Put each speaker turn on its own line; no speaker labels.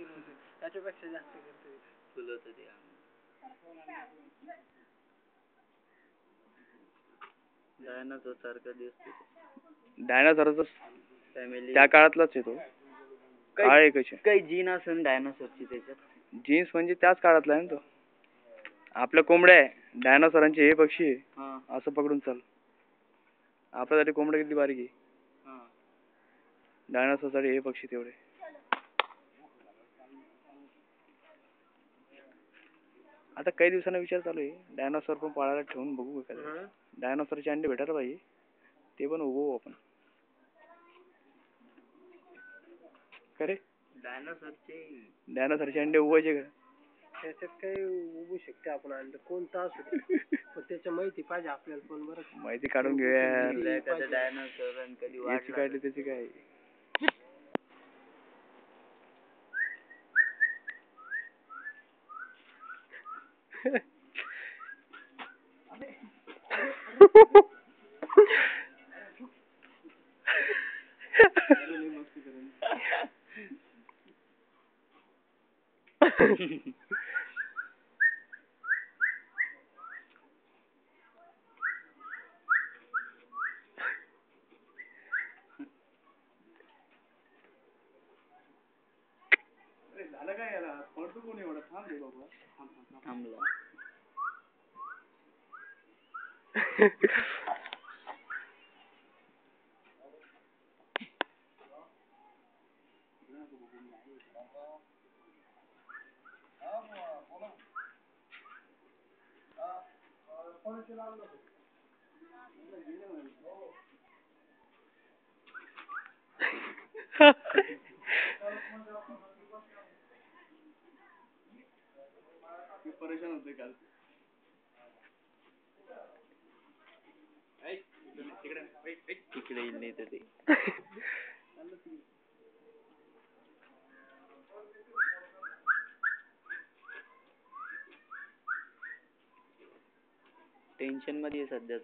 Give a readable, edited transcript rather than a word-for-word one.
त्याच्यापेक्षा जास्त करते फुलत ते डायनासोर सारखा दिसतो.
डायनासॉरचा
फॅमिली
त्या काळातलाच आहे तो. काळ आहे कशी
काही जीन असेल डायनासोरची त्याच्यात.
जीन्स म्हणजे त्याच काळातला आहे ना तो. आपल्या कोंबड्या आहे डायनासोरांचे हे पक्षी आहे. असं पकडून चाल. आपल्यासाठी कोंबड्या किती बारीक आहे. डायनासोर साठी हे पक्षी तेवढे. आता काही दिवसांना विचार चालू आहे डायनासोर पण पाळायला ठेवून बघू का. डायनासोरचे अंडे भेटायला पाहिजे ते पण उभं आपण. खरे डायनासोरचे अंडे उभवायचे का.
त्याच्यात काही उभू शकते आपण अंड कोणता असू पण त्याच्या माहिती पाहिजे आपल्याला पण बरं.
माहिती काढून घेऊया.
डायनासोर कधी
याची काढली त्याची काय. झालं काय याला पडतो कोणी एवढा थांब रे बाबा.
थांबला.
परेशान होते काल.
तिकडे येईल नाही तर ते. टेन्शन मध्ये सध्या.